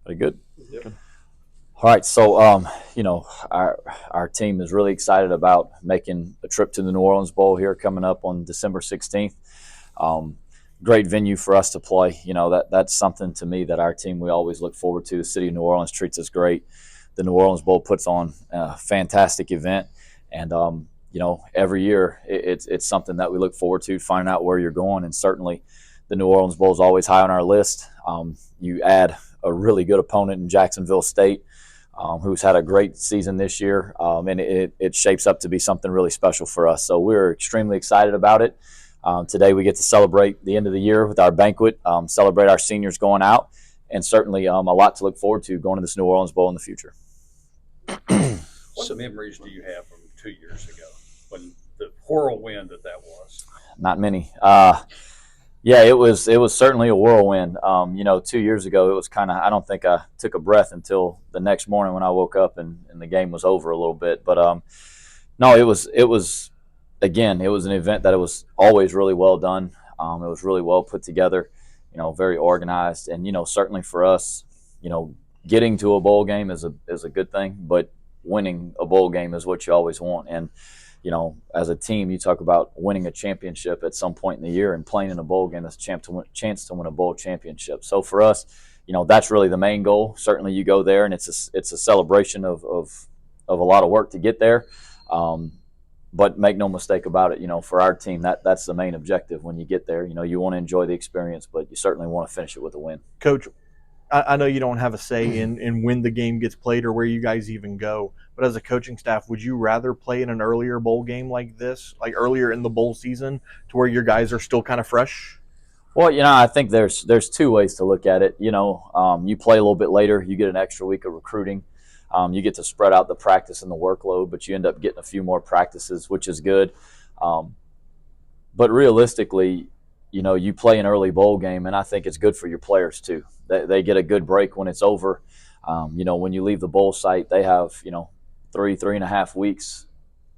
Pretty good. Yep. All right, so our team is really excited about making a trip to the New Orleans Bowl here coming up on December 16th. Um, Great venue for us to play. That's something to me that our team we always look forward to. The city of New Orleans treats us great. The New Orleans Bowl puts on a fantastic event, and every year it's something that we look forward to, finding out where you're going, and certainly the New Orleans Bowl is always high on our list. You add a really good opponent in Jacksonville State, who's had a great season this year, and it shapes up to be something really special for us. So we're extremely excited about it. Today we get to celebrate the end of the year with our banquet, celebrate our seniors going out, and certainly a lot to look forward to going to this New Orleans Bowl in the future. What memories do you have from 2 years ago when the whirlwind that was? Not many. Yeah, it was certainly a whirlwind. 2 years ago, it was kind of, I don't think I took a breath until the next morning when I woke up and the game was over a little bit. But no, it was an event that it was always really well done. It was really well put together, very organized, and certainly for us, getting to a bowl game is a good thing, but winning a bowl game is what you always want. And as a team, you talk about winning a championship at some point in the year, and playing in a bowl game is a chance to win a bowl championship. So for us, that's really the main goal. Certainly, you go there, and it's a celebration of a lot of work to get there. But make no mistake about it, for our team, that's the main objective when you get there. You want to enjoy the experience, but you certainly want to finish it with a win. Coach, I know you don't have a say in when the game gets played or where you guys even go, but as a coaching staff, would you rather play in an earlier bowl game like this, like earlier in the bowl season, to where your guys are still kind of fresh? Well, I think there's two ways to look at it. You play a little bit later, you get an extra week of recruiting. You get to spread out the practice and the workload, but you end up getting a few more practices, which is good. But realistically, you play an early bowl game, and I think it's good for your players too. They get a good break when it's over. When you leave the bowl site, they have 3.5 weeks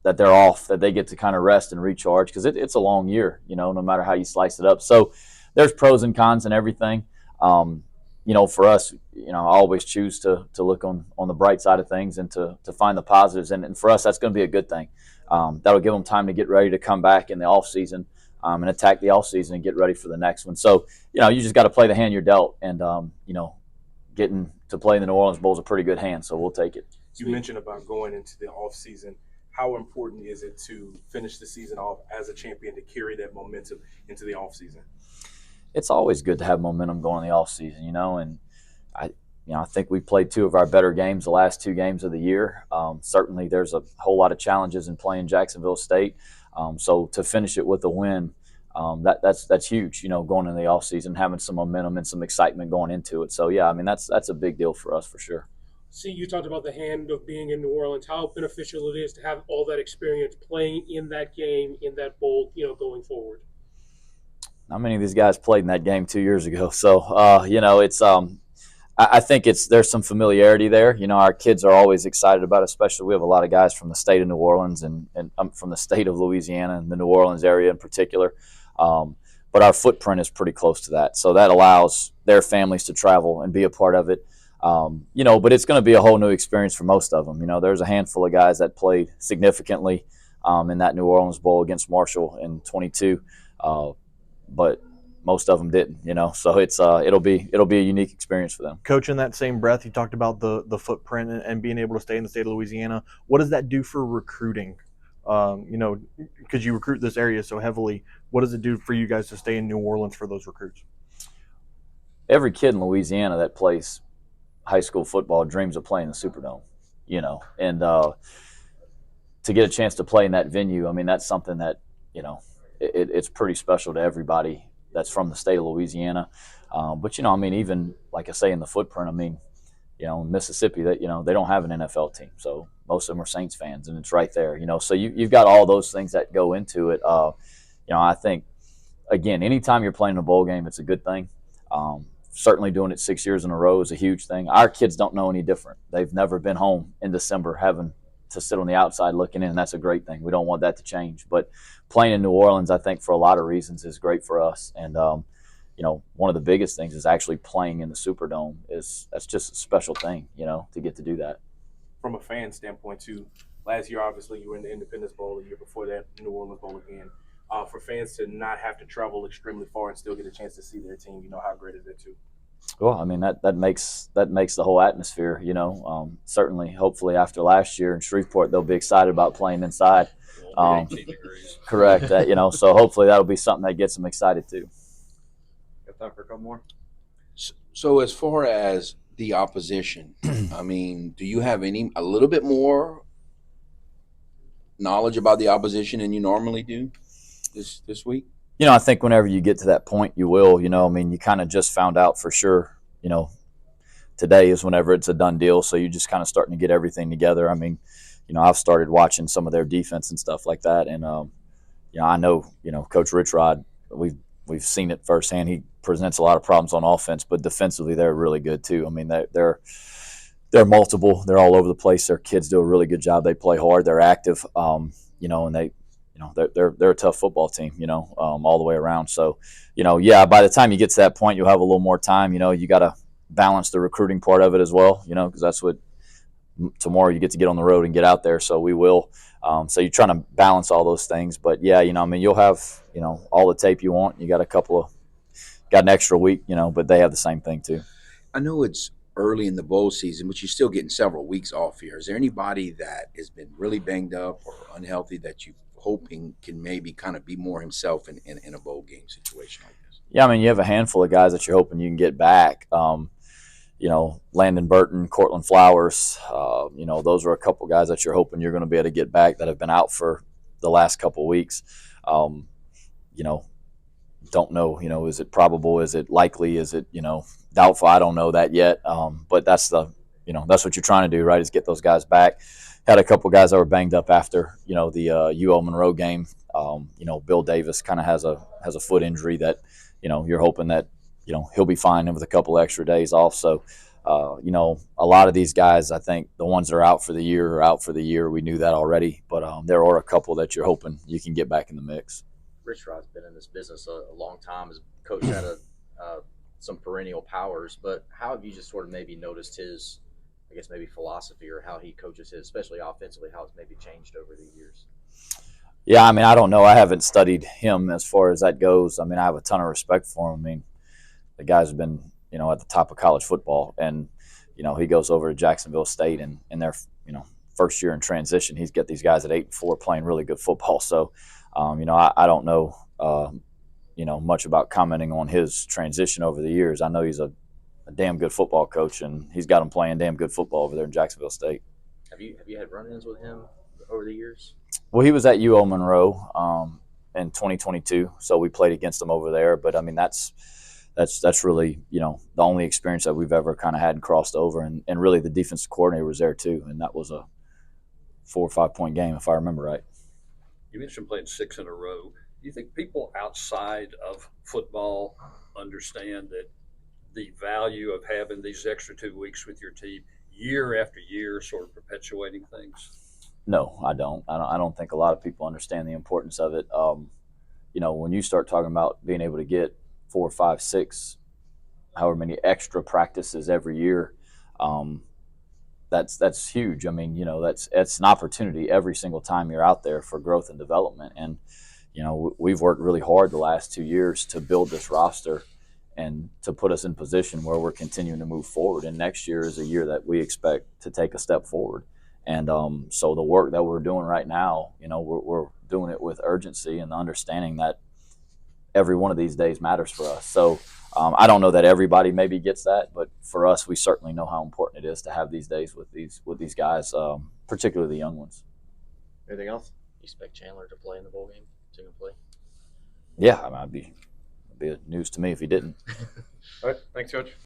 that they're off, that they get to kind of rest and recharge, because it's a long year, no matter how you slice it up. So there's pros and cons and everything. For us, I always choose to look on the bright side of things and to find the positives. And for us, that's going to be a good thing. That'll give them time to get ready to come back in the off season, and attack the off season and get ready for the next one. So, you just got to play the hand you're dealt, and getting to play in the New Orleans Bowl is a pretty good hand, so we'll take it. You mentioned about going into the off season. How important is it to finish the season off as a champion, to carry that momentum into the off season? It's always good to have momentum going in the off season, and I think we played two of our better games the last two games of the year. Certainly there's a whole lot of challenges in playing Jacksonville State. So to finish it with a win, that's huge, going into the off season, having some momentum and some excitement going into it. So yeah, that's a big deal for us for sure. See, you talked about the hand of being in New Orleans, how beneficial it is to have all that experience playing in that game, in that bowl, going forward. Not many of these guys played in that game 2 years ago. So, it's I think there's some familiarity there. Our kids are always excited about it, especially we have a lot of guys from the state of New Orleans and from the state of Louisiana and the New Orleans area in particular. But our footprint is pretty close to that. So that allows their families to travel and be a part of it. But it's going to be a whole new experience for most of them. There's a handful of guys that played significantly in that New Orleans Bowl against Marshall in 22. But most of them didn't, so it'll be a unique experience for them. Coach, in that same breath, you talked about the footprint and being able to stay in the state of Louisiana. What does that do for recruiting? Because you recruit this area so heavily, what does it do for you guys to stay in New Orleans for those recruits? Every kid in Louisiana that plays high school football dreams of playing the Superdome, and to get a chance to play in that venue, that's something that, it's pretty special to everybody that's from the state of Louisiana. But, even like I say in the footprint, Mississippi, that, they don't have an NFL team. So most of them are Saints fans, and it's right there, so you've got all those things that go into it. I think, again, anytime you're playing a bowl game, it's a good thing. Certainly doing it 6 years in a row is a huge thing. Our kids don't know any different. They've never been home in December having to sit on the outside looking in. That's a great thing. We don't want that to change. But playing in New Orleans, I think, for a lot of reasons is great for us. And, one of the biggest things is actually playing in the Superdome. That's just a special thing, to get to do that. From a fan standpoint, too, last year, obviously, you were in the Independence Bowl. The year before that, New Orleans Bowl again. For fans to not have to travel extremely far and still get a chance to see their team, how great is it, too? Well, I mean, that makes the whole atmosphere, certainly, hopefully after last year in Shreveport, they'll be excited about playing inside. It'll be 18 degrees. Correct. So hopefully that'll be something that gets them excited too. Got time for a couple more? So as far as the opposition, I mean, do you have a little bit more knowledge about the opposition than you normally do this week? I think whenever you get to that point, you will. I mean, you kind of just found out for sure. Today is whenever it's a done deal, so you're just kind of starting to get everything together. I mean, I've started watching some of their defense and stuff like that, and I know, Coach Rich Rod, we've seen it firsthand. He presents a lot of problems on offense, but defensively they're really good too. I mean, they're multiple. They're all over the place. Their kids do a really good job. They play hard. They're active. And they. They're a tough football team, all the way around. So, by the time you get to that point, you'll have a little more time. You got to balance the recruiting part of it as well, because that's what tomorrow you get to get on the road and get out there. So we will. So you're trying to balance all those things. But, yeah, you'll have, all the tape you want. You got got an extra week, but they have the same thing too. I know it's early in the bowl season, but you're still getting several weeks off here. Is there anybody that has been really banged up or unhealthy that you hoping can maybe kind of be more himself in a bowl game situation like this? Yeah, I mean, you have a handful of guys that you're hoping you can get back. Landon Burton, Cortland Flowers, those are a couple guys that you're hoping you're going to be able to get back that have been out for the last couple of weeks. Don't know, is it probable? Is it likely? Is it, doubtful? I don't know that yet. But that's that's what you're trying to do, right, is get those guys back. Had a couple guys that were banged up after, the UL Monroe game. Bill Davis kind of has a foot injury that, you're hoping that, he'll be fine with a couple extra days off. So, a lot of these guys, I think the ones that are out for the year are out for the year. We knew that already, but there are a couple that you're hoping you can get back in the mix. Rich Rod's been in this business a long time. His coach had some perennial powers, but how have you just sort of maybe noticed his, I guess, maybe philosophy or how he coaches his, especially offensively, how it's maybe changed over the years? Yeah, I mean, I don't know. I haven't studied him as far as that goes. I mean, I have a ton of respect for him. I mean, the guy's been, at the top of college football, and, he goes over to Jacksonville State, and in their, first year in transition, he's got these guys at 8-4 playing really good football. So, I don't know, much about commenting on his transition over the years. I know he's a damn good football coach, and he's got them playing damn good football over there in Jacksonville State. Have you had run-ins with him over the years? Well, he was at UL Monroe in 2022, so we played against him over there. But I mean, that's really the only experience that we've ever kind of had and crossed over, and really the defensive coordinator was there too, and that was a 4 or 5 point game if I remember right. You mentioned playing 6 in a row. Do you think people outside of football understand that the value of having these extra 2 weeks with your team year after year, sort of perpetuating things? No, I don't. I don't think a lot of people understand the importance of it. When you start talking about being able to get 4, 5, 6, however many extra practices every year, that's huge. I mean, that's an opportunity every single time you're out there for growth and development. And we've worked really hard the last 2 years to build this roster and to put us in position where we're continuing to move forward. And next year is a year that we expect to take a step forward. And so the work that we're doing right now, we're doing it with urgency and the understanding that every one of these days matters for us. So I don't know that everybody maybe gets that, but for us, we certainly know how important it is to have these days with these guys, particularly the young ones. Anything else? You expect Chandler to play in the bowl game? Is he going to play? Yeah, I mean, it'd be news to me if he didn't. All right. Thanks, Coach.